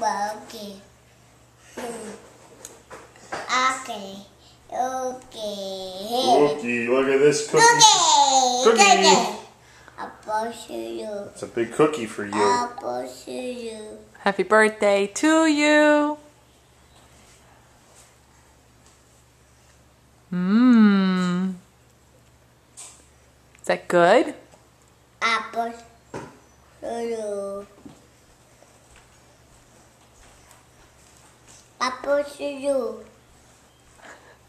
Okay. Okay. Okay. Cookie, look at this cookie. Cookie. Apple to you. It's a big cookie for you. Apple to you. Happy birthday to you. Mmm. Is that good? Apple to you. Apple to you.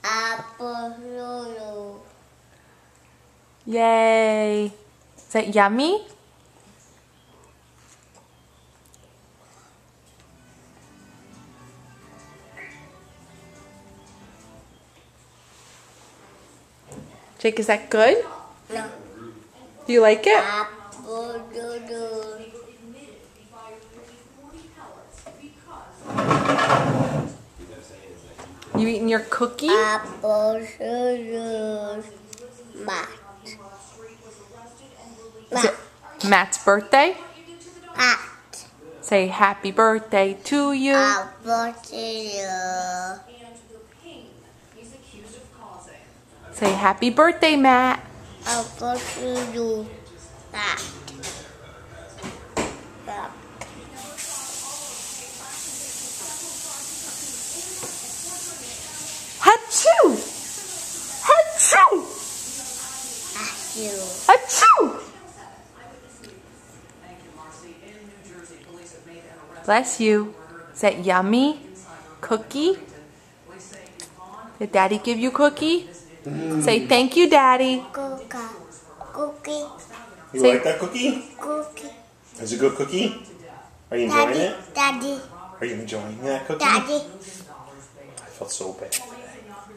Apple to you. Yay. Is that yummy? Jake, is that good? No. Do you like it? Apple to you. You eating your cookie? Apple to you. Matt. Is it Matt's birthday? Matt. Say happy birthday to you. Apple to you. Say happy birthday, Matt. Apple to you. Matt. Achoo! Achoo! You. Achoo! Bless you. Is that yummy? Cookie? Did Daddy give you cookie? Say thank you, Daddy. Cookie. You Say- like that cookie? Cookie. Is it a good cookie? Are you enjoying Daddy. it? Daddy. Are you enjoying that cookie? Daddy. I felt so bad.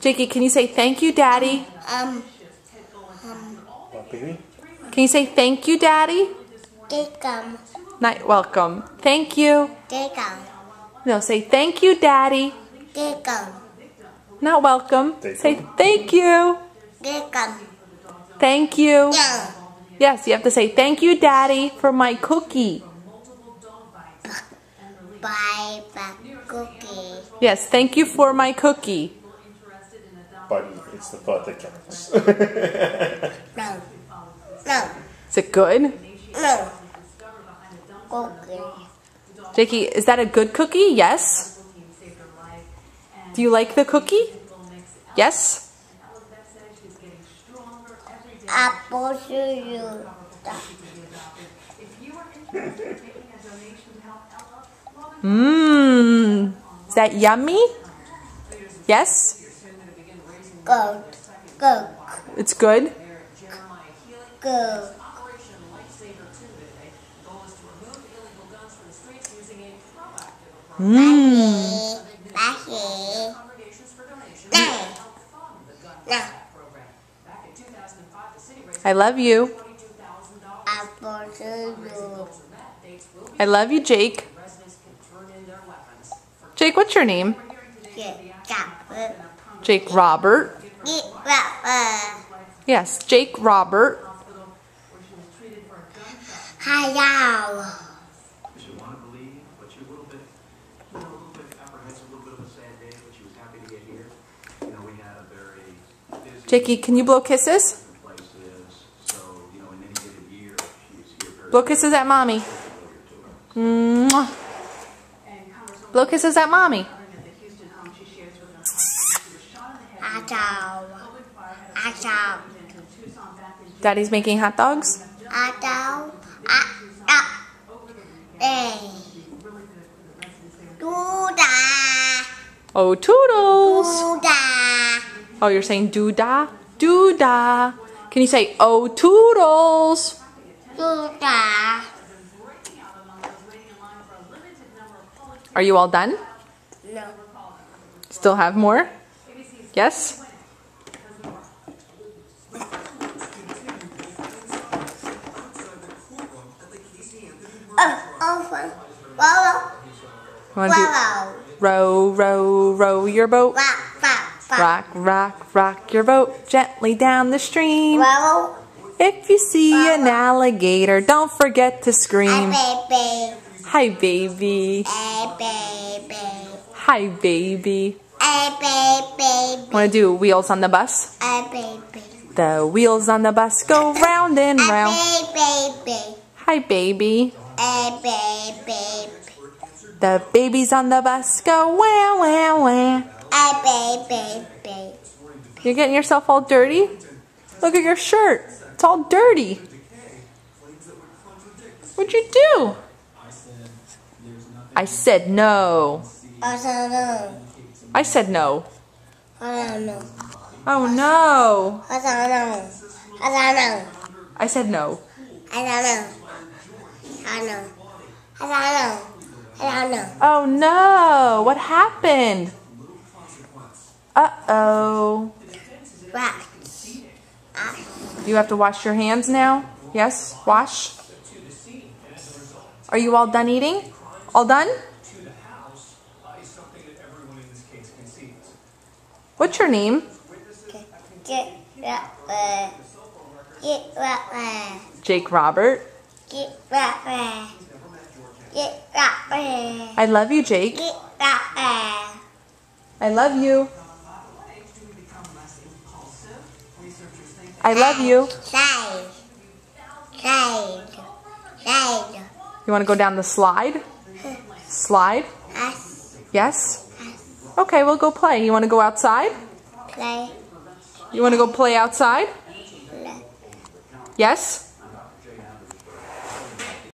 Jakey, can you say thank you, Daddy? What, baby? Can you say thank you, Daddy? Take 'em. Not welcome. Thank you. Take 'em. No, say thank you, Daddy. Take 'em. Not welcome. Thank Say you. thank you. Take 'em. Thank you. Yeah. Yes, you have to say thank you, Daddy, for my cookie. Bye bye cookie. Yes, thank you for my cookie. Buddy, it's the thought that counts. No. No. Is it good? No. Cookie. Jakey, is that a good cookie? Yes. Do you like the cookie? Yes. Apple to you. Mmm. Is that yummy? Yes. Good. Good. It's good. Good. Mmm. Bye. No. No. I love you. Apple to you. I love you, Jake. Jake, what's your name? Get Jake Robert. Yes, Jake Robert. Hello. She wanted to leave, but she was a little bit apprehensive, a little bit of a sad day, but she was happy to get here. You know, we had a very busy Jakey, can you blow kisses? place is, so, you know, in any given year, she's here very Blow kisses at Mommy. Mwah. Blow kisses at Mommy. Hello. Daddy's making hot dogs. Hello. Hey. Duda. Oh, toodles. Duda. Oh, you're saying doo-da? Doo-da. Can you say, oh, toodles? Duda. Are you all done? No. Still have more? Yes? Wanna do- row, row, row your boat. Rock, rock, rock your boat gently down the stream. If you see an alligator, don't forget to scream. Baby. Hi, baby. A baby. Hi, baby. A baby. Want to do wheels on the bus? A baby. The wheels on the bus go round and round. A baby. Hi, baby. A baby. The babies on the bus go wah, wah, wah. A baby. You're getting yourself all dirty? Look at your shirt. It's all dirty. What'd you do? I said no. I don't know. I said no. I don't know. Oh no. I don't know. I don't know. I said no. I don't know. I don't know. I don't know. I don't know. Oh no. What happened? Uh-oh. Right. You have to wash your hands now? Yes? Wash? Are you all done eating? All done? What's your name? Get right. Jake Robert. Get right. Get right. I love you, Jake. Get right. I love you. I love you. Slide. You want to go down the slide? Slide? Us. Yes? Okay, we'll go play. You want to go outside? Play. You want to go play outside? Yes?